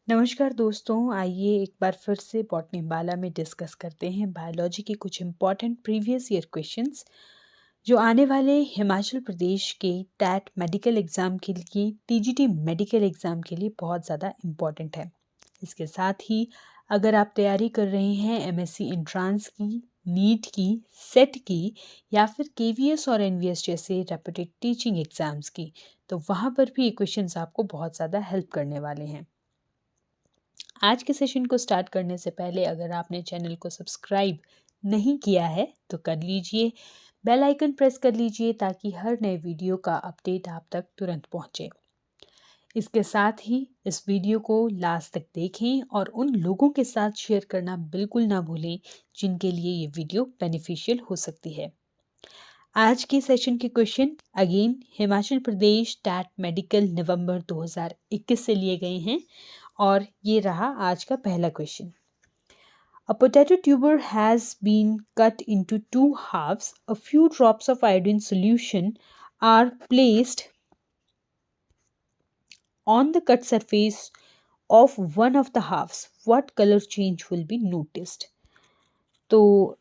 नमस्कार दोस्तों, आइए एक बार फिर से बॉटनी बाला में डिस्कस करते हैं बायोलॉजी के कुछ इम्पॉर्टेंट प्रीवियस ईयर क्वेश्चंस जो आने वाले हिमाचल प्रदेश के टैट मेडिकल एग्ज़ाम के लिए टीजीटी मेडिकल एग्ज़ाम के लिए बहुत ज़्यादा इम्पॉर्टेंट है। इसके साथ ही अगर आप तैयारी कर रहे हैं एमएससी एंट्रांस की, नीट की, सेट की या फिर केवीएस और एनवीएस जैसे रेप्यूटेड टीचिंग एग्ज़ाम्स की, तो वहाँ पर भी ये क्वेश्चंस आपको बहुत ज़्यादा हेल्प करने वाले हैं। आज के सेशन को स्टार्ट करने से पहले अगर आपने चैनल को सब्सक्राइब नहीं किया है तो कर लीजिए, बेल आइकन प्रेस कर लीजिए ताकि हर नए वीडियो का अपडेट आप तक तुरंत पहुंचे। इसके साथ ही इस वीडियो को लास्ट तक देखें और उन लोगों के साथ शेयर करना बिल्कुल ना भूलें जिनके लिए ये वीडियो बेनिफिशियल हो सकती है। आज के सेशन के question again Himachal Pradesh TET medical नवंबर 2021 से लिए गए हैं और ये रहा आज का पहला question. A potato tuber has been cut into two halves. A few drops of iodine solution are placed on the cut surface of one of the halves. What color change will be noticed? तो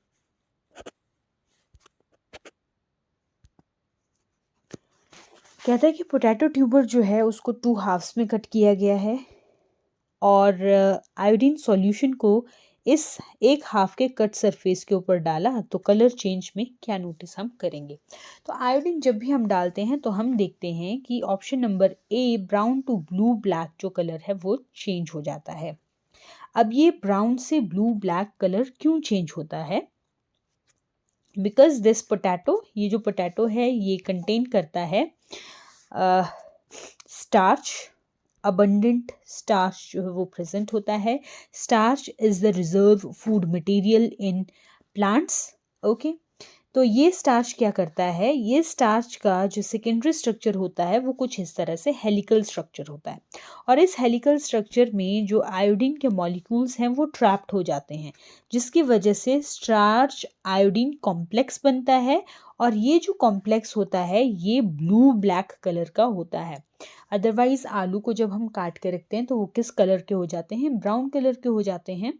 कहता है कि potato tuber जो है उसको to halves में cut किया गया है और आयोडीन सॉल्यूशन को इस एक हाफ के कट सरफेस के ऊपर डाला तो कलर चेंज में क्या नोटिस हम करेंगे। तो आयोडीन जब भी हम डालते हैं तो हम देखते हैं कि option number A brown to blue black जो कलर है वो चेंज हो जाता है। अब ये ब्राउन से ब्लू ब्लैक कलर क्यों चेंज होता है? बिकॉज दिस पोटैटो, ये जो पोटैटो है ये कंटेन करता है स्टार्च, अबंडेंट स्टार्च जो है वो प्रेजेंट होता है। Starch is the reserve food material in plants. Okay, तो ये स्टार्च क्या करता है, ये स्टार्च का जो सेकेंडरी स्ट्रक्चर होता है वो कुछ इस तरह से हेलिकल स्ट्रक्चर होता है और इस हेलिकल स्ट्रक्चर में जो आयोडीन के मॉलिक्यूल्स हैं वो ट्रैप्ड हो जाते हैं जिसकी वजह से स्टार्च आयोडीन कॉम्प्लेक्स बनता है और ये जो कॉम्प्लेक्स होता है ये ब्लू ब्लैक कलर का होता है। अदरवाइज आलू को जब हम काट के रखते हैं तो वो किस कलर के हो जाते हैं? ब्राउन कलर के हो जाते हैं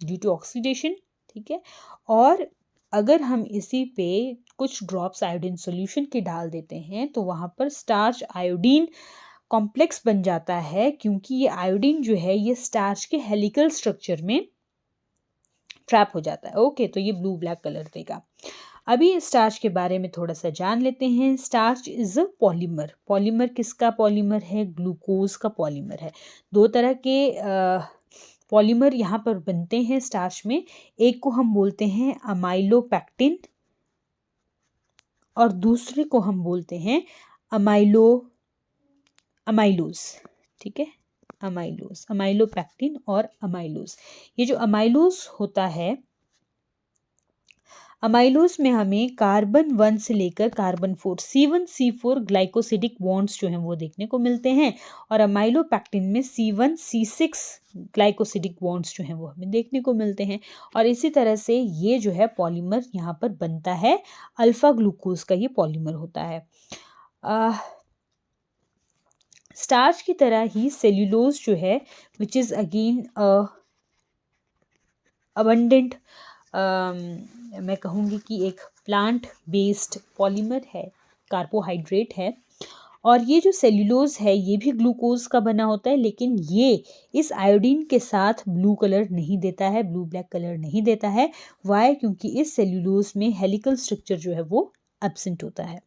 ड्यू टू ऑक्सीडेशन। ठीक है, और अगर हम इसी पे कुछ ड्रॉप्स आयोडीन सॉल्यूशन के डाल देते हैं तो वहाँ पर स्टार्च आयोडीन कॉम्प्लेक्स बन जाता है क्योंकि ये आयोडीन जो है ये स्टार्च के हेलिकल स्ट्रक्चर में ट्रैप हो जाता है। ओके, तो ये ब्लू ब्लैक कलर देगा। अभी स्टार्च के बारे में थोड़ा सा जान लेते हैं। Starch is a polymer. Polymer किसका पॉलीमर है? ग्लूकोज का पॉलीमर है। दो तरह के पॉलीमर यहाँ पर बनते हैं स्टार्च में। एक को हम बोलते हैं अमाइलोपेक्टिन और दूसरे को हम बोलते हैं अमाइलोज। ठीक है, अमाइलोपेक्टिन और अमाइलोज। ये जो अमाइलोज होता है, अमाइलोज में हमें कार्बन 1 से लेकर कार्बन 4 C1C4 ग्लाइकोसिडिक बॉन्ड्स जो हैं वो देखने को मिलते हैं और अमाइलोपेक्टिन में C1C6 ग्लाइकोसिडिक बॉन्ड्स जो हैं वो हमें देखने को मिलते हैं और इसी तरह से ये जो है पॉलीमर यहाँ पर बनता है। अल्फा ग्लूकोज का ये पॉलीमर होता है। स्टार्च की तरह ही सेल्यूलोज जो है विच इज़ अगेन अबंडेंट, मैं कहूँगी कि एक प्लांट बेस्ड पॉलीमर है, कार्बोहाइड्रेट है। और ये जो सेल्यूलोज है ये भी ग्लूकोज का बना होता है लेकिन ये इस आयोडीन के साथ ब्लू कलर नहीं देता है, ब्लू ब्लैक कलर नहीं देता है। वाई? क्योंकि इस सेल्यूलोज में हेलिकल स्ट्रक्चर जो है वो एब्सेंट होता है।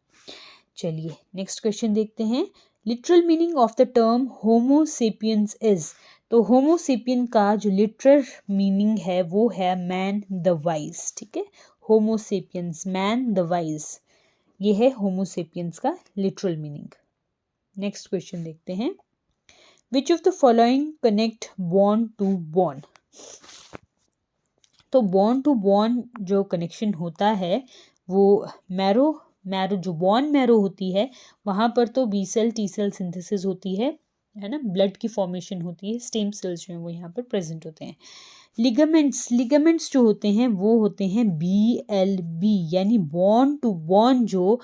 चलिए नेक्स्ट क्वेश्चन देखते हैं। Literal meaning of the term homo sapiens is. तो होमो सेपियन का जो लिटरल मीनिंग है वो है मैन द वाइज। ठीक है, Homo sapiens man the wise, ये है होमो सेपियंस का लिटरल मीनिंग। नेक्स्ट क्वेश्चन देखते हैं। Which of the following connect bond to bond. तो बॉन्ड टू बॉन्ड जो कनेक्शन होता है वो मैरो जो बॉन मैरो होती है वहाँ पर तो B cell T cell synthesis होती है ना, ब्लड की फॉर्मेशन होती है, स्टेम सेल्स जो हैं वो यहाँ पर प्रेजेंट होते हैं। लिगामेंट्स जो होते हैं वो होते हैं BLB, यानी बॉन टू बॉन जो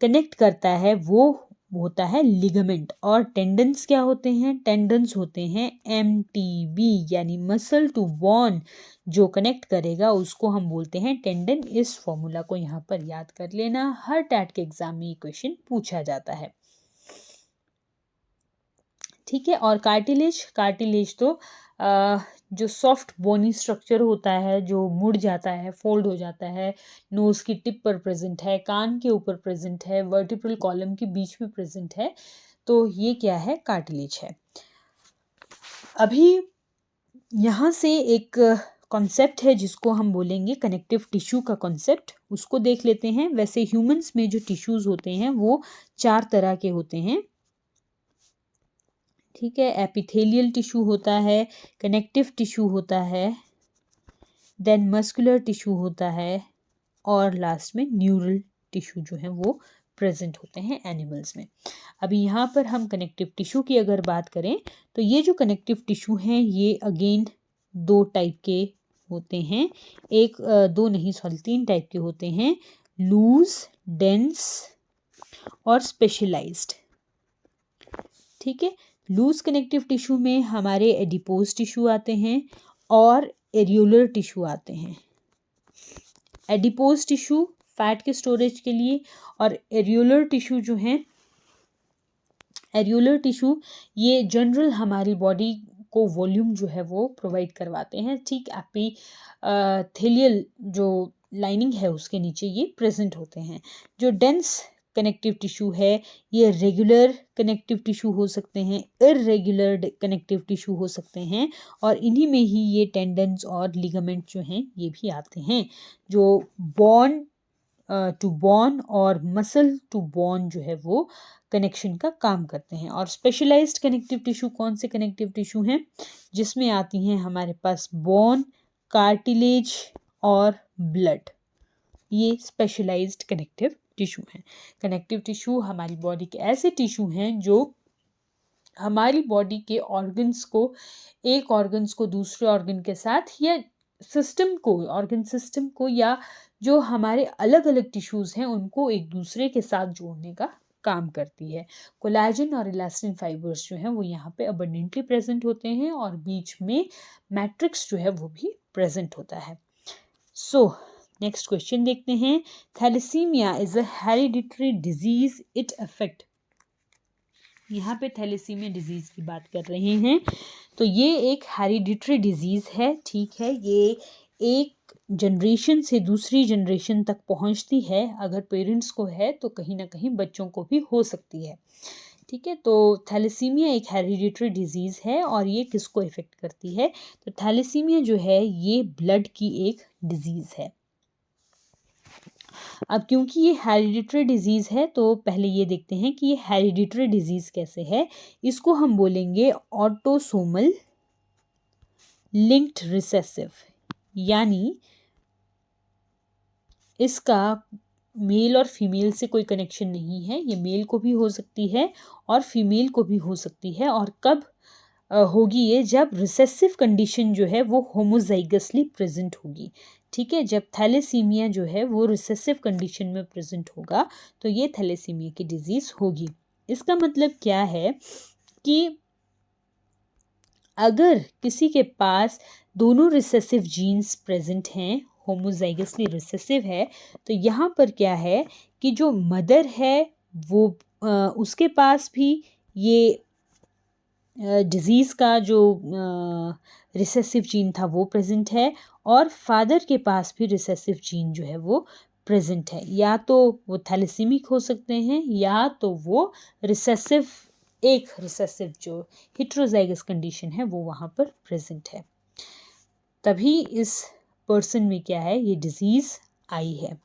कनेक्ट करता है वो होता है लिगामेंट, और टेंडन्स क्या होते हैं? टेंडन्स होते हैं MTB, यानी मसल टू बोन जो कनेक्ट करेगा उसको हम बोलते हैं टेंडन। इस फॉर्मूला को यहाँ पर याद कर लेना, हर टैट के एग्जाम में ये क्वेश्चन पूछा जाता है। ठीक है, और कार्टिलेज तो जो सॉफ्ट बोनी स्ट्रक्चर होता है जो मुड़ जाता है, फोल्ड हो जाता है, नोज की टिप पर प्रेजेंट है, कान के ऊपर प्रेजेंट है, वर्टिब्रल कॉलम के बीच में प्रेजेंट है, तो ये क्या है? कार्टिलेज है। अभी यहाँ से एक कॉन्सेप्ट है जिसको हम बोलेंगे कनेक्टिव टिश्यू का कॉन्सेप्ट, उसको देख लेते हैं। वैसे ह्यूमंस में जो टिश्यूज होते हैं वो 4 तरह के होते हैं। ठीक है, एपिथेलियल टिश्यू होता है, कनेक्टिव टिश्यू होता है, देन मस्कुलर टिश्यू होता है, और लास्ट में न्यूरल टिश्यू जो है वो प्रेजेंट होते हैं एनिमल्स में। अभी यहाँ पर हम कनेक्टिव टिश्यू की अगर बात करें तो ये जो कनेक्टिव टिश्यू हैं ये अगेन 2 टाइप के होते हैं, 3 टाइप के होते हैं, लूज, डेंस और स्पेशलाइज्ड। ठीक है, लूज कनेक्टिव टिश्यू में हमारे एडिपोज टिश्यू आते हैं और एरियोलर टिश्यू आते हैं। एडिपोज टिश्यू फैट के स्टोरेज के लिए, और एरियोलर टिश्यू जो है, एरियोलर टिश्यू ये जनरल हमारी बॉडी को वॉल्यूम जो है वो प्रोवाइड करवाते हैं। ठीक, एपिथेलियल जो लाइनिंग है उसके नीचे ये प्रेजेंट होते हैं। जो डेंस कनेक्टिव टिश्यू है ये रेगुलर कनेक्टिव टिश्यू हो सकते हैं, इर्रेगुलर कनेक्टिव टिश्यू हो सकते हैं, और इन्हीं में ही ये टेंडन्स और लिगामेंट जो हैं ये भी आते हैं, जो बोन टू बोन और मसल टू बोन जो है वो कनेक्शन का काम करते हैं। और स्पेशलाइज्ड कनेक्टिव टिश्यू कौन से कनेक्टिव टिश्यू हैं? जिसमें आती हैं हमारे पास बोन, कार्टिलेज और ब्लड, ये स्पेशलाइज्ड कनेक्टिव टिश्यू हैं। कनेक्टिव टिश्यू हमारी बॉडी के ऐसे टिश्यू हैं जो हमारी बॉडी के ऑर्गन्स को, एक ऑर्गन्स को दूसरे ऑर्गन के साथ, या सिस्टम को, ऑर्गन सिस्टम को, या जो हमारे अलग अलग टिश्यूज़ हैं उनको एक दूसरे के साथ जोड़ने का काम करती है। कोलेजन और इलास्टिन फाइबर्स जो हैं वो यहाँ पे अबंडेंटली प्रेजेंट होते हैं, और बीच में मैट्रिक्स जो है वो भी प्रेजेंट होता है। सो नेक्स्ट क्वेश्चन देखते हैं। Thalassaemia is a hereditary disease, it affect, यहाँ पे थैलेसीमिया डिजीज की बात कर रहे हैं, तो ये एक हेरिडिटरी डिजीज है। ठीक है, ये एक जनरेशन से दूसरी जनरेशन तक पहुँचती है। अगर पेरेंट्स को है तो कहीं ना कहीं बच्चों को भी हो सकती है। ठीक है, तो थैलेसीमिया एक हेरिडिटरी डिजीज़ है, और ये किसको इफ़ेक्ट करती है? तो थैलेसीमिया जो है ये ब्लड की एक डिजीज़ है। अब क्योंकि ये हेरिडिटरी डिजीज़ है तो पहले ये देखते हैं कि ये हेरिडिटरी डिजीज़ कैसे है। इसको हम बोलेंगे ऑटोसोमल लिंक्ड रिसेसिव, यानी इसका मेल और फीमेल से कोई कनेक्शन नहीं है। ये मेल को भी हो सकती है और फीमेल को भी हो सकती है। और कब होगी ये? जब रिसेसिव कंडीशन जो है वो होमोजाइगसली प्रेजेंट होगी। ठीक है, जब थैलेसीमिया जो है वो रिसेसिव कंडीशन में प्रेजेंट होगा तो ये थैलेसीमिया की डिजीज़ होगी। इसका मतलब क्या है कि अगर किसी के पास दोनों रिसेसिव जीन्स प्रेजेंट हैं, होमोजाइगसली रिसेसिव है, तो यहाँ पर क्या है कि जो मदर है वो उसके पास भी ये डिज़ीज़ का जो रिसेसिव जीन था वो प्रेजेंट है, और फादर के पास भी रिसेसिव जीन जो है वो प्रेजेंट है। या तो वो थैलेसीमिक हो सकते हैं, या तो वो रिसेसिव, एक रिसेसिव जो हेटेरोजाइगस कंडीशन है वो वहाँ पर प्रेजेंट है, तभी इस पर्सन में क्या है, ये डिजीज़ आई है।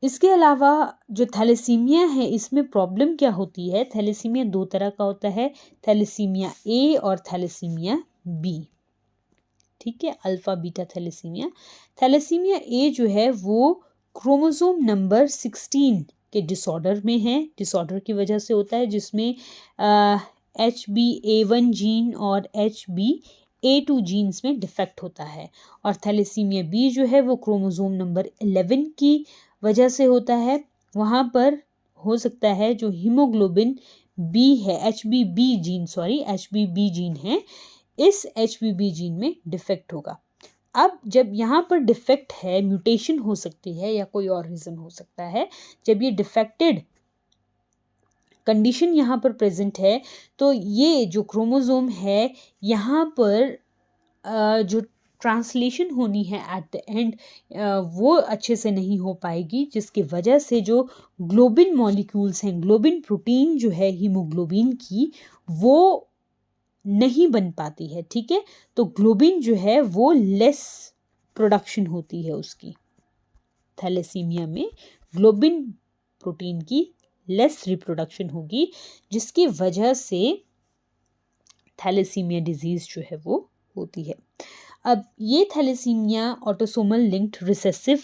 इसके अलावा जो थैलेसीमिया है इसमें प्रॉब्लम क्या होती है? थैलेसीमिया 2 तरह का होता है, थैलेसीमिया ए और थैलेसीमिया बी। ठीक है, alpha beta thalassaemia. Thalassaemia A जो है वो क्रोमोसोम नंबर 16 के डिसऑर्डर में है। डिसऑर्डर की वजह से होता है जिसमें HbA1 जीन और HbA2 जीन्स में डिफेक्ट होता है। और थैलेसीमिया बी जो है वो क्रोमोसोम नंबर 11 की वजह से होता है। वहाँ पर हो सकता है जो हीमोग्लोबिन बी है, HBB जीन है, इस HBB जीन में डिफेक्ट होगा। अब जब यहाँ पर डिफेक्ट है, म्यूटेशन हो सकती है या कोई और रीज़न हो सकता है, जब ये डिफेक्टेड कंडीशन यहाँ पर प्रेजेंट है तो ये जो क्रोमोसोम है यहाँ पर जो ट्रांसलेशन होनी है एट द एंड वो अच्छे से नहीं हो पाएगी, जिसकी वजह से जो ग्लोबिन मॉलिक्यूल्स हैं, ग्लोबिन प्रोटीन जो है हीमोग्लोबिन की, वो नहीं बन पाती है। ठीक है, तो ग्लोबिन जो है वो लेस प्रोडक्शन होती है उसकी। थैलेसीमिया में ग्लोबिन प्रोटीन की लेस रिप्रोडक्शन होगी, जिसकी वजह से थैलेसीमिया डिजीज जो है वो होती है। अब ये thalassaemia autosomal linked recessive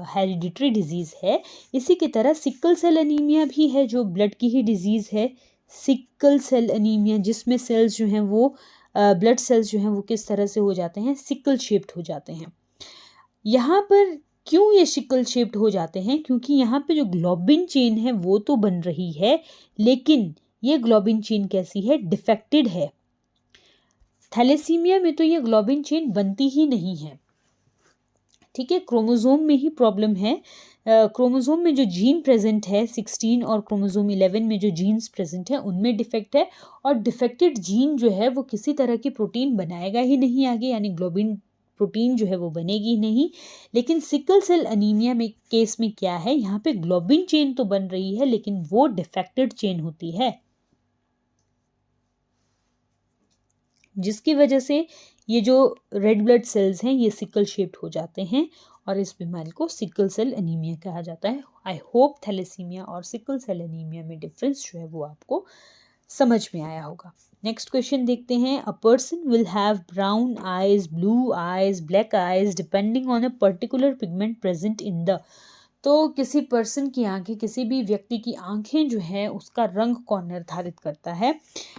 hereditary disease है। इसी की तरह सिकल सेल एनीमिया भी है जो ब्लड की ही डिजीज है। सिकल सेल एनीमिया जिसमें सेल्स जो हैं वो ब्लड सेल्स जो हैं वो किस तरह से हो जाते हैं, सिकल शेप्ड हो जाते हैं। यहाँ पर क्यों ये सिकल शेप्ड हो जाते हैं? क्योंकि यहाँ पे जो ग्लोबिन चेन है वो तो बन रही है, लेकिन ये ग्लोबिन चेन कैसी है, डिफेक्टेड है। थैलेसीमिया में तो ये ग्लोबिन चेन बनती ही नहीं है। ठीक है, क्रोमोसोम में ही प्रॉब्लम है। क्रोमोसोम में जो जीन प्रेजेंट है 16 और क्रोमोसोम 11 में जो जीन्स प्रेजेंट है उनमें डिफेक्ट है, और डिफेक्टेड जीन जो है वो किसी तरह की प्रोटीन बनाएगा ही नहीं आगे, यानी ग्लोबिन प्रोटीन जो है वो बनेगी नहीं। लेकिन सिकल सेल एनीमिया में केस में क्या है, यहाँ पे ग्लोबिन चेन तो बन रही है लेकिन वो डिफेक्टेड चेन होती है, जिसकी वजह से ये जो रेड ब्लड सेल्स हैं ये सिकल शेप्ड हो जाते हैं और इस बीमारी को सिकल सेल एनीमिया कहा जाता है। आई होप थैलेसीमिया और सिकल सेल एनीमिया में डिफरेंस जो है वो आपको समझ में आया होगा। नेक्स्ट क्वेश्चन देखते हैं। A person will have brown eyes, blue eyes, black eyes depending on a particular pigment present in the. तो किसी पर्सन की आंखें, किसी भी व्यक्ति की आंखें जो है उसका रंग कौन निर्धारित करता है?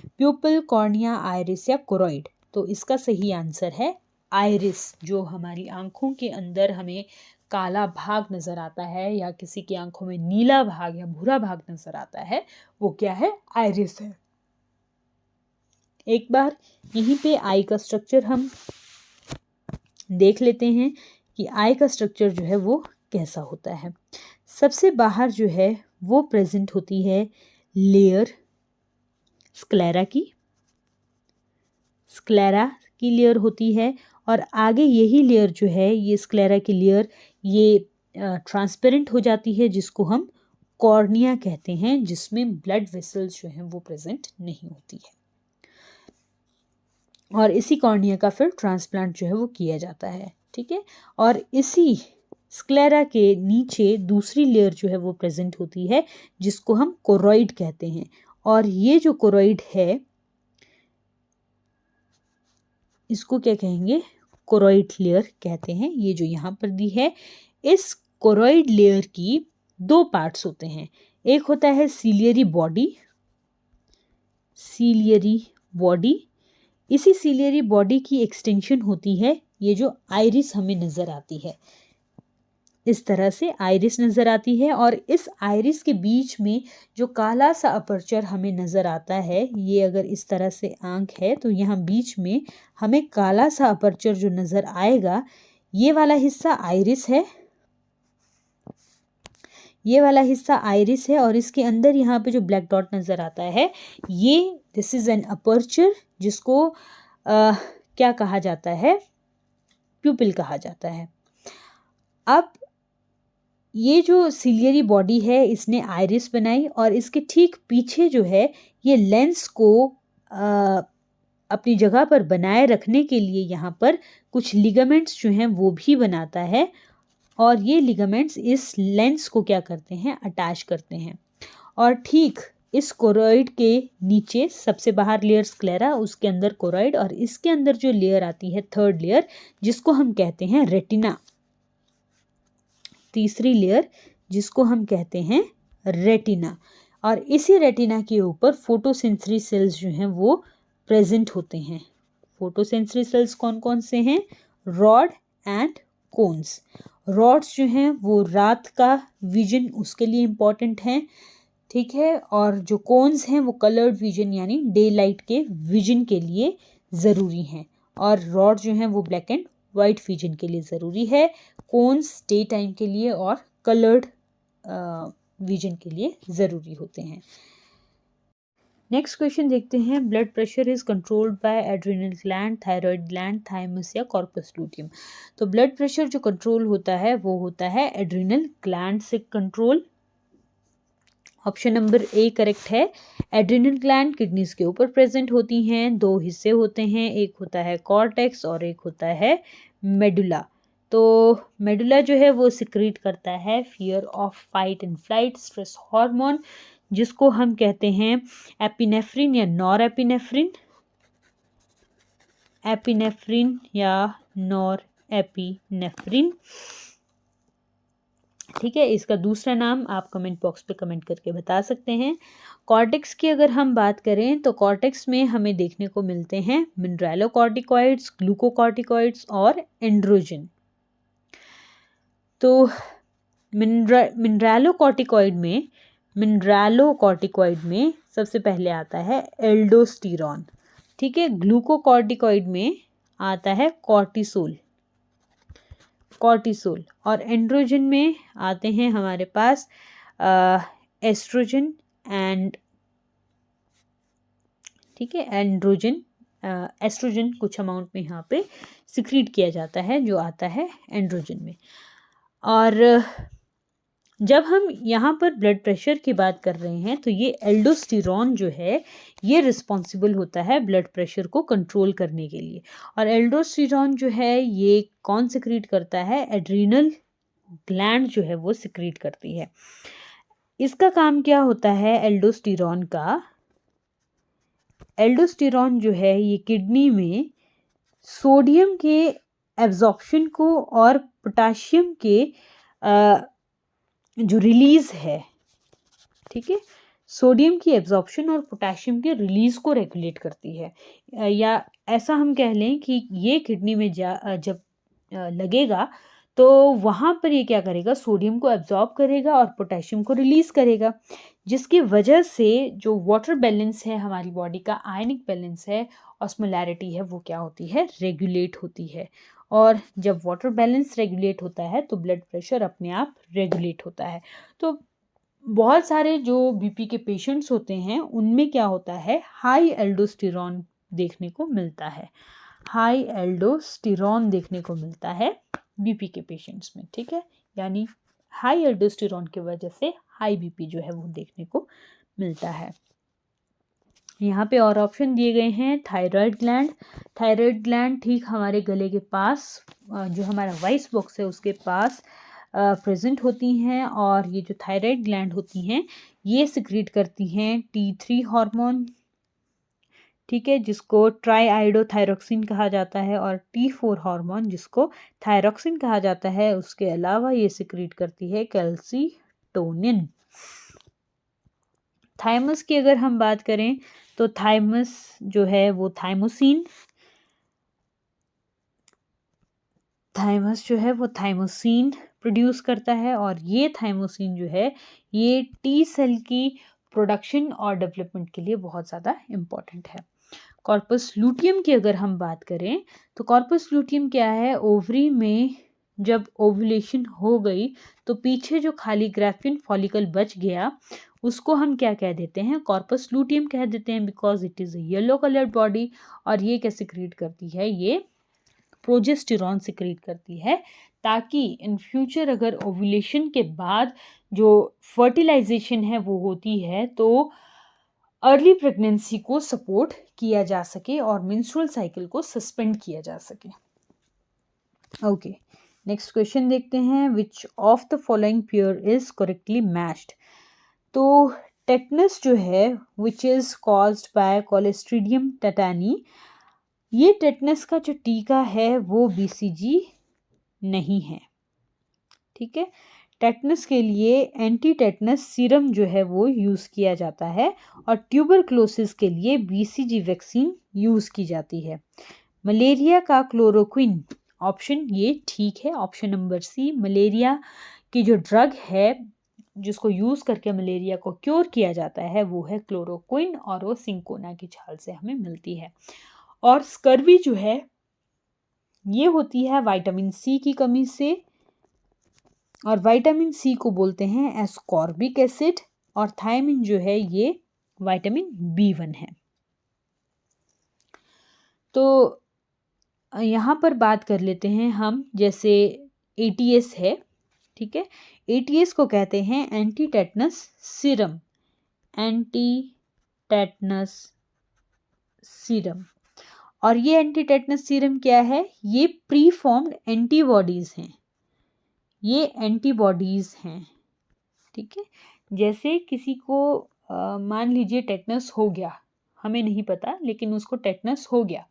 प्यूपिल, कॉर्निया, आइरिस या कोरोइड? तो इसका सही आंसर है आइरिस। जो हमारी आंखों के अंदर हमें काला भाग नजर आता है या किसी की आंखों में नीला भाग या भूरा भाग नजर आता है, वो क्या है? आइरिस है। एक बार यहीं पे आई का स्ट्रक्चर हम देख लेते हैं कि आई का स्ट्रक्चर जो है वो कैसा होता है। सबसे बाहर जो है वो प्रेजेंट होती है लेयर स्क्लेरा की लेयर होती है, और आगे यही लेयर जो है, ये स्क्लेरा की लेयर, ये ट्रांसपेरेंट हो जाती है, जिसको हम कॉर्निया कहते हैं, जिसमें ब्लड वेसल्स जो हैं वो प्रेजेंट नहीं होती है। और इसी कॉर्निया का फिर ट्रांसप्लांट जो है वो किया जाता है। ठीक है, और इसी स्क्लेरा के नीचे दूसरी लेयर जो है वो प्रेजेंट होती है, जिसको हम कोरोइड कहते हैं। और ये जो कोरोइड है इसको क्या कहेंगे? कोरोइड लेयर कहते हैं। ये जो यहाँ पर दी है, इस कोरोइड लेयर की दो पार्ट्स होते हैं। एक होता है सीलियरी बॉडी। इसी सीलियरी बॉडी की एक्सटेंशन होती है ये जो आइरिस हमें नजर आती है। इस तरह से आइरिस नजर आती है, और इस आइरिस के बीच में जो काला सा अपर्चर हमें नजर आता है, ये अगर इस तरह से आंख है तो यहाँ बीच में हमें काला सा अपर्चर जो नजर आएगा, ये वाला हिस्सा आइरिस है। ये वाला हिस्सा आइरिस है, और इसके अंदर यहाँ पे जो ब्लैक डॉट नजर आता है, ये दिस इज एन अपर्चर, जिसको क्या कहा जाता है? प्यूपिल कहा जाता है। अब ये जो सिलियरी बॉडी है इसने आइरिस बनाई, और इसके ठीक पीछे जो है ये लेंस को अपनी जगह पर बनाए रखने के लिए यहाँ पर कुछ लिगामेंट्स जो हैं वो भी बनाता है, और ये लिगामेंट्स इस लेंस को क्या करते हैं? अटैच करते हैं। और ठीक इस कोरोइड के नीचे सबसे बाहर लेयर स्क्लेरा, उसके अंदर कोरोइड, और इसके अंदर जो लेयर आती है थर्ड लेयर, जिसको हम कहते हैं रेटिना। तीसरी लेयर जिसको हम कहते हैं रेटिना, और इसी रेटिना के ऊपर फोटोसेंसरी सेल्स जो हैं वो प्रेजेंट होते हैं। फोटोसेंसरी सेल्स कौन कौन से हैं? Rod and cones. रॉड्स जो हैं वो रात का विजन उसके लिए इम्पॉर्टेंट हैं, ठीक है, और जो कोन्स हैं वो कलर्ड विजन यानी डे लाइट के विजन के लिए ज़रूरी हैं, और रॉड जो हैं वो ब्लैक एंड वाइट विजन के लिए ज़रूरी है, कोन्स डे टाइम के लिए और कलर्ड विजन के लिए ज़रूरी होते हैं। नेक्स्ट क्वेश्चन देखते हैं, blood pressure is controlled by adrenal gland, thyroid gland, thymus या कॉर्पस लूटियम। तो ब्लड प्रेशर जो कंट्रोल होता है वो होता है एड्रिनल ग्लैंड से control. Option number A correct है। एड्रिनल ग्लैंड किडनीज के ऊपर प्रेजेंट होती हैं, दो हिस्से होते हैं, एक होता है कॉर्टेक्स और एक होता है मेडुला। तो मेडुला जो है वो सिक्रीट करता है fear of fight and flight stress hormone, जिसको हम कहते हैं एपिनेफ्रिन या नॉर एपिनेफ्रिन, एपिनेफ्रिन या नॉर एपिनेफ्रिन, ठीक है। इसका दूसरा नाम आप कमेंट बॉक्स पे कमेंट करके बता सकते हैं। कॉर्टेक्स की अगर हम बात करें तो कॉर्टेक्स में हमें देखने को मिलते हैं मिनरलोकॉर्टिकॉइड्स, ग्लूकोकॉर्टिकॉइड्स और एंड्रोजन। तो मिनरलोकॉर्टिकॉइड में सबसे पहले आता है एल्डोस्टेरॉन, ठीक है। ग्लूकोकॉर्टिकॉइड में आता है कॉर्टिसोल और एंड्रोजन में आते हैं हमारे पास एस्ट्रोजन एंड, ठीक है, एस्ट्रोजन कुछ अमाउंट में यहाँ पे सिक्रीट किया जाता है जो आता है एंड्रोजन में। और जब हम यहाँ पर ब्लड प्रेशर की बात कर रहे हैं तो ये एल्डोस्टेरॉन जो है ये रिस्पॉन्सिबल होता है ब्लड प्रेशर को कंट्रोल करने के लिए। और एल्डोस्टेरॉन जो है ये कौन सिक्रीट करता है, एड्रीनल ग्लैंड जो है वो सिक्रीट करती है। इसका काम क्या होता है एल्डोस्टेरॉन का, एल्डोस्टेरॉन जो है ये किडनी में सोडियम के एब्जॉर्प्शन को और पोटाशियम के जो रिलीज है, ठीक है, सोडियम की एब्जॉर्प्शन और पोटेशियम के रिलीज को रेगुलेट करती है। या ऐसा हम कह लें कि ये किडनी में जब लगेगा तो वहाँ पर ये क्या करेगा, सोडियम को एब्जॉर्ब करेगा और पोटेशियम को रिलीज करेगा, जिसकी वजह से जो वाटर बैलेंस है हमारी बॉडी का, आयनिक बैलेंस है, ऑस्मोलैरिटी है, वो क्या होती है, रेगुलेट होती है। और जब वाटर बैलेंस रेगुलेट होता है तो ब्लड प्रेशर अपने आप रेगुलेट होता है। तो बहुत सारे जो बीपी के पेशेंट्स होते हैं उनमें क्या होता है, हाई एल्डोस्टेरॉन देखने को मिलता है, हाई एल्डोस्टेरॉन देखने को मिलता है बीपी के पेशेंट्स में, ठीक है। यानी हाई एल्डोस्टेरॉन की वजह से हाई बीपी जो है वो देखने को मिलता है। यहाँ पे और ऑप्शन दिए गए हैं, थायराइड ग्लैंड ठीक हमारे गले के पास जो हमारा वॉइस बॉक्स है उसके पास प्रेजेंट होती हैं, और ये जो थायराइड ग्लैंड होती हैं ये सिक्रीट करती हैं T3 हार्मोन, ठीक है, जिसको ट्राईआइडोथायरोक्सिन कहा जाता है, और T4 हार्मोन जिसको थायरोक्सिन कहा जाता है। उसके अलावा ये सिक्रीट करती है कैल्सीटोनिन। थाइमस की अगर हम बात करें तो थाइमस जो है वो थाइमोसिन प्रोड्यूस करता है, और ये थाइमोसिन जो है ये टी सेल की प्रोडक्शन और डेवलपमेंट के लिए बहुत ज़्यादा इम्पॉर्टेंट है। कॉर्पस लूटियम की अगर हम बात करें तो कॉर्पस लूटियम क्या है, ओवरी में जब ओव्यूलेशन हो गई तो पीछे जो खाली ग्राफियन फॉलिकल बच गया उसको हम क्या कह देते हैं, कॉर्पस लूटियम कह देते हैं, because it is a yellow coloured body. और ये क्या सिक्रीट करती है, ये प्रोजेस्टेरॉन सिक्रीट करती है, ताकि इन फ्यूचर अगर ओव्यूलेशन के बाद जो फर्टिलाइजेशन है वो होती है तो अर्ली प्रेगनेंसी को सपोर्ट किया जा सके और मेंस्ट्रुअल साइकिल को सस्पेंड किया जा सके। ओके, नेक्स्ट क्वेश्चन देखते हैं, which of the following pair is correctly matched. तो टेटनस जो है which is caused by Clostridium tetani, ये टेटनस का जो टीका है वो BCG नहीं है, ठीक है। टेटनस के लिए एंटी टेटनस सीरम जो है वो यूज़ किया जाता है, और ट्यूबरक्लोसिस के लिए BCG वैक्सीन यूज़ की जाती है। मलेरिया का क्लोरोक्विन ऑप्शन ये ठीक है, ऑप्शन नंबर सी। मलेरिया की जो ड्रग है जिसको यूज़ करके मलेरिया को क्योर किया जाता है वो है क्लोरोक्विन, और वो सिंकोना की छाल से हमें मिलती है। और स्कर्वी जो है ये होती है विटामिन सी की कमी से, और विटामिन सी को बोलते हैं एस्कॉर्बिक एसिड, और थायमिन जो है ये विटामिन B1 है। तो यहाँ पर बात कर लेते हैं हम, जैसे ATS है, ठीक है, ATS को कहते हैं anti tetanus serum, anti tetanus serum. और ये एंटी टेटनस सीरम क्या है? ये प्री फॉर्म्ड एंटीबॉडीज हैं, ये एंटीबॉडीज हैं, ठीक है। जैसे किसी को मान लीजिए टेटनस हो गया, हमें नहीं पता लेकिन उसको टेटनस हो गया,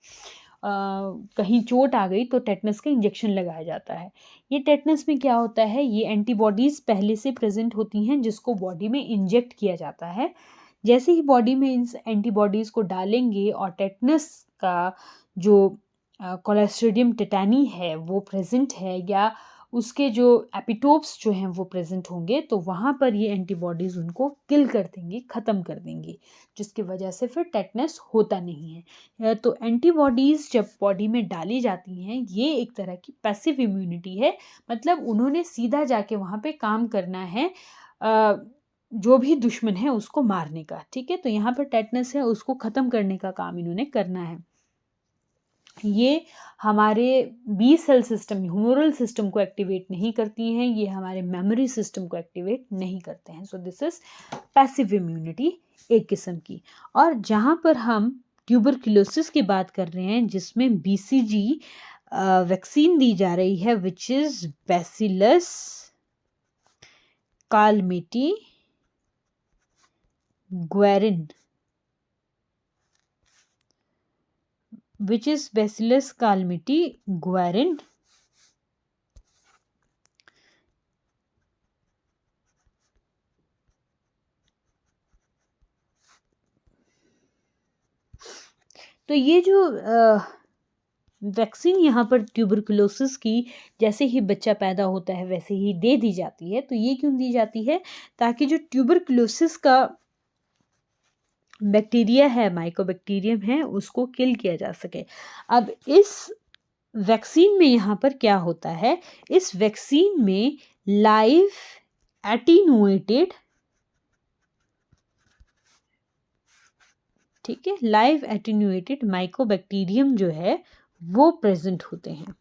कहीं चोट आ गई तो टेटनस का इंजेक्शन लगाया जाता है। ये टेटनस में क्या होता है, ये एंटीबॉडीज़ पहले से प्रेजेंट होती हैं जिसको बॉडी में इंजेक्ट किया जाता है। जैसे ही बॉडी में इन एंटीबॉडीज़ को डालेंगे और टेटनस का जो क्लोस्ट्रीडियम टेटानी है वो प्रेजेंट है, या उसके जो एपिटोप्स जो हैं वो प्रेजेंट होंगे, तो वहाँ पर ये एंटीबॉडीज़ उनको किल कर देंगी, ख़त्म कर देंगी, जिसकी वजह से फिर टेटनस होता नहीं है। तो एंटीबॉडीज़ जब बॉडी में डाली जाती हैं, ये एक तरह की पैसिव इम्यूनिटी है, मतलब उन्होंने सीधा जाके वहाँ पे काम करना है, जो भी दुश्मन है उसको मारने का, ठीक है। तो यहाँ पर टेटनस है उसको ख़त्म करने का काम इन्होंने करना है। ये हमारे B cell system, humoral system को एक्टिवेट नहीं करती हैं, ये हमारे मेमोरी सिस्टम को एक्टिवेट नहीं करते हैं। So this is passive immunity एक किस्म की। और जहाँ पर हम ट्यूबरक्लोसिस की बात कर रहे हैं जिसमें BCG वैक्सीन दी जा रही है, which is Bacillus Calmette Guerin, which is Bacillus calmette guerin. तो ये जो वैक्सीन यहाँ पर ट्यूबरकुलोसिस की जैसे ही बच्चा पैदा होता है वैसे ही दे दी जाती है। तो ये क्यों दी जाती है? ताकि जो ट्यूबरकुलोसिस का बैक्टीरिया है, माइकोबैक्टीरियम है, उसको किल किया जा सके। अब इस वैक्सीन में यहाँ पर क्या होता है, इस वैक्सीन में लाइव एटीनुएटेड, ठीक है, लाइव एटीन्यूएटेड माइकोबैक्टीरियम जो है वो प्रेजेंट होते हैं।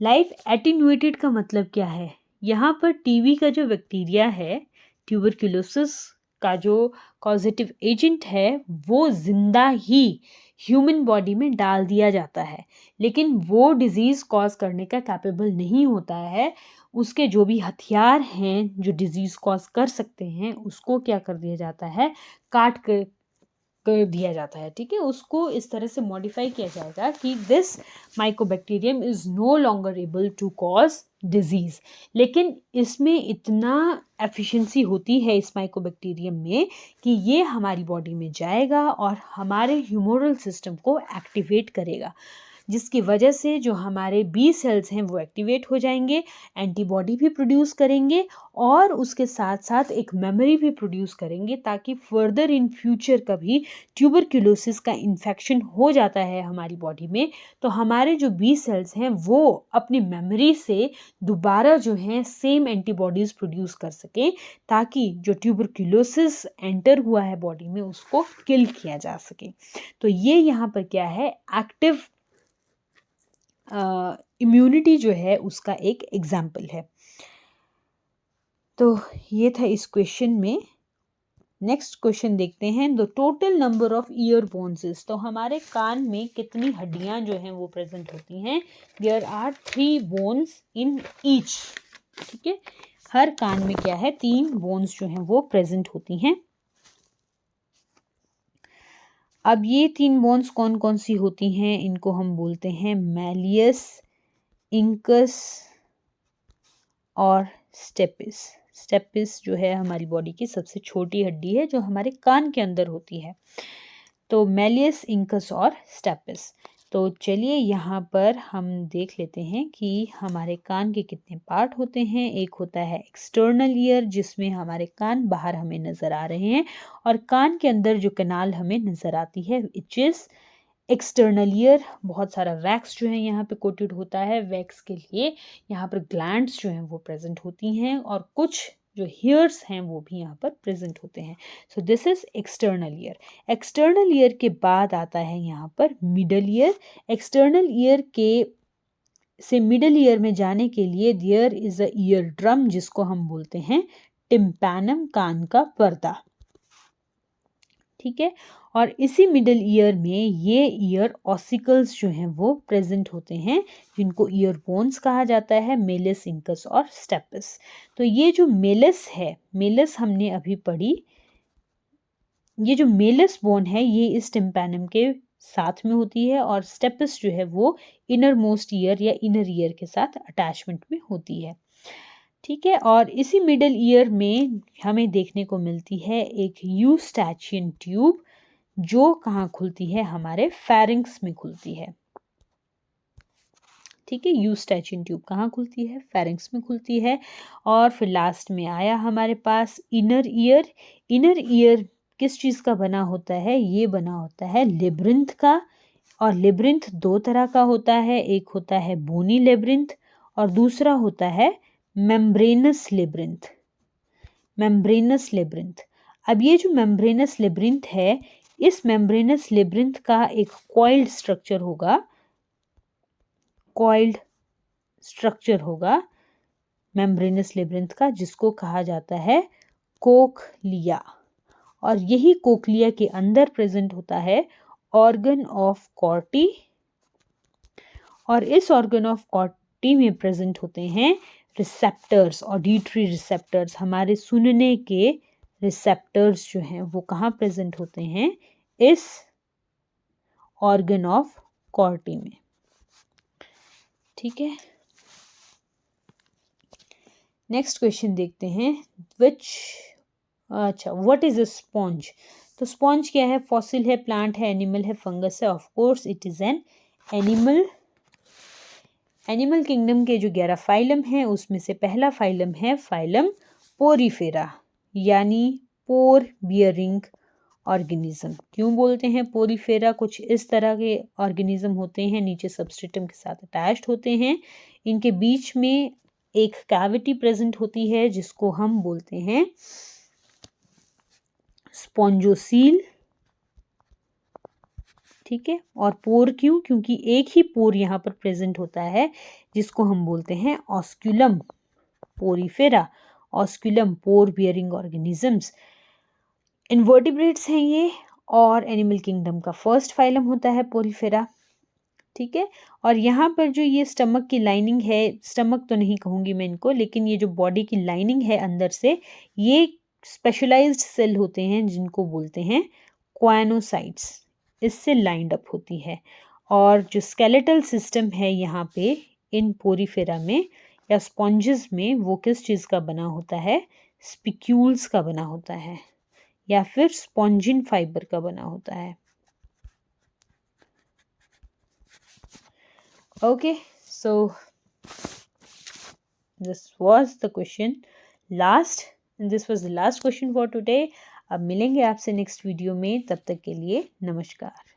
लाइव एटीन्यूएटेड का मतलब क्या है? यहाँ पर टीबी का जो बैक्टीरिया है, ट्यूबरकुलोसिस का जो कॉजेटिव एजेंट है, वो जिंदा ही ह्यूमन बॉडी में डाल दिया जाता है, लेकिन वो डिजीज़ कॉज करने का कैपेबल नहीं होता है। उसके जो भी हथियार हैं जो डिजीज़ कॉज कर सकते हैं, उसको क्या कर दिया जाता है, काट कर दिया जाता है, ठीक है। उसको इस तरह से मॉडिफाई किया जाएगा कि this mycobacterium is no longer able to cause disease. लेकिन इसमें इतना एफिशिएंसी होती है इस माइकोबैक्टीरियम में कि ये हमारी बॉडी में जाएगा और हमारे ह्यूमरल सिस्टम को एक्टिवेट करेगा, जिसकी वजह से जो हमारे बी सेल्स हैं वो एक्टिवेट हो जाएंगे, एंटीबॉडी भी प्रोड्यूस करेंगे और उसके साथ साथ एक मेमोरी भी प्रोड्यूस करेंगे, ताकि फर्दर इन फ्यूचर कभी ट्यूबरकुलोसिस का इन्फेक्शन हो जाता है हमारी बॉडी में, तो हमारे जो बी सेल्स हैं वो अपनी मेमोरी से दोबारा जो है सेम एंटीबॉडीज़ प्रोड्यूस कर सकें, ताकि जो ट्यूबरकुलोसिस एंटर हुआ है बॉडी में उसको किल किया जा सके। तो ये यहाँ पर क्या है, एक्टिव इम्यूनिटी जो है उसका एक एग्जाम्पल है। तो ये था इस क्वेश्चन में। नेक्स्ट क्वेश्चन देखते हैं, the total number of ear bones. तो हमारे कान में कितनी हड्डियां जो हैं वो प्रेजेंट होती हैं? There are 3 bones in each, ठीक है। हर कान में क्या है, 3 बोन्स जो हैं वो प्रेजेंट होती हैं। अब ये 3 बोन्स कौन कौन सी होती हैं? इनको हम बोलते हैं मैलियस, इंकस और स्टेपिस। स्टेपिस जो है हमारी बॉडी की सबसे छोटी हड्डी है जो हमारे कान के अंदर होती है। तो मैलियस, इंकस और स्टेपिस। तो चलिए यहाँ पर हम देख लेते हैं कि हमारे कान के कितने पार्ट होते हैं। एक होता है एक्सटर्नल ईयर, जिसमें हमारे कान बाहर हमें नज़र आ रहे हैं, और कान के अंदर जो कनाल हमें नज़र आती है इट इज़ एक्सटर्नल ईयर। बहुत सारा वैक्स जो है यहाँ पे कोटेड होता है। वैक्स के लिए यहाँ पर ग्लैंड्स जो हैं वो प्रेजेंट होती हैं, और कुछ जो हेयर्स हैं वो भी यहाँ पर प्रेजेंट होते हैं। So this is external ear. External ear के बाद आता है यहाँ पर मिडल ईयर। एक्सटर्नल ईयर के से मिडल ईयर में जाने के लिए there is a eardrum, जिसको हम बोलते हैं टिम्पैनम, कान का पर्दा। ठीक है, और इसी मिडल ईयर में ये ईयर ऑसिकल्स जो हैं वो प्रेजेंट होते हैं, जिनको ईयर बोन्स कहा जाता है, मेलिस, इंकस और स्टेपस। तो ये जो मेलिस है, मेलिस हमने अभी पढ़ी, ये जो मेलिस बोन है ये इस टिम्पैनम के साथ में होती है, और स्टेपस जो है वो इनर मोस्ट ईयर या इनर ईयर के साथ अटैचमेंट में होती है। ठीक है, और इसी मिडल ईयर में हमें देखने को मिलती है एक यूस्टैचियन ट्यूब, जो कहाँ खुलती है, हमारे फेरिंक्स में खुलती है। ठीक है, यूस्टैचियन ट्यूब कहाँ खुलती है, फेरिंक्स में खुलती है। और फिर लास्ट में आया हमारे पास इनर ईयर। इनर ईयर किस चीज़ का बना होता है, ये बना होता है लेब्रिंथ का, और लेब्रिंथ दो तरह का होता है, एक होता है बोनी लेब्रिंथ और दूसरा होता है मेम्ब्रेनस लेब्रिंथ। Membranes labyrinth. अब ये जो मेम्ब्रेनस लेब्रिंथ है, इस मेम्ब्रेनस लेब्रिंथ का एक कॉइल्ड स्ट्रक्चर होगा, कॉइल्ड स्ट्रक्चर होगा मेम्ब्रेनस लेब्रिंथ का, जिसको कहा जाता है कोक्लिया। और यही कोक्लिया के अंदर प्रेजेंट होता है ऑर्गन ऑफ कॉर्टी, और इस ऑर्गन ऑफ कॉर्टी में प्रेजेंट होते हैं रिसेप्टर्स, ऑडिटरी रिसेप्टर्स। हमारे सुनने के रिसेप्टर्स जो हैं वो कहाँ प्रेजेंट होते हैं, इस ऑर्गन ऑफ कॉर्टी में। ठीक है, नेक्स्ट क्वेश्चन देखते हैं। What is a sponge. तो स्पॉन्ज क्या है, फॉसिल है, प्लांट है, एनिमल है, फंगस है। Of course it is an animal. Animal kingdom के जो 11 फाइलम हैं उसमें से पहला फाइलम है फाइलम पोरीफेरा, यानी पोर बियरिंग ऑर्गेनिज्म। क्यों बोलते हैं पोरीफेरा, कुछ इस तरह के ऑर्गेनिज्म होते हैं, नीचे सबस्ट्रेटम के साथ अटैच्ड होते हैं, इनके बीच में एक कैविटी प्रेजेंट होती है जिसको हम बोलते हैं स्पॉन्जोसील। ठीक है, और पोर क्यों, क्योंकि एक ही पोर यहाँ पर प्रेजेंट होता है, जिसको हम बोलते हैं ऑस्क्यूलम। पोरीफेरा, ऑस्क्यूलम, पोर बियरिंग ऑर्गेनिजम्स, इनवर्टिब्रेट्स हैं ये, और एनिमल किंगडम का फर्स्ट फाइलम होता है पोरीफेरा। ठीक है, और यहाँ पर जो ये स्टमक की लाइनिंग है, स्टमक तो नहीं कहूँगी मैं इनको, लेकिन ये जो बॉडी की लाइनिंग है अंदर से, ये स्पेशलाइज्ड सेल होते हैं जिनको बोलते हैं क्वानोसाइट्स, इससे लाइंड अप होती है। और जो स्केलेटल सिस्टम है यहाँ पे इन पोरीफेरा में या स्पॉन्जेस में, वो किस चीज़ का बना होता है, स्पिक्यूल्स का बना होता है, या फिर स्पॉन्जिन फाइबर का बना होता है। Okay, so this was the question last, and this was the last question for today. अब मिलेंगे आपसे नेक्स्ट वीडियो में, तब तक के लिए नमस्कार।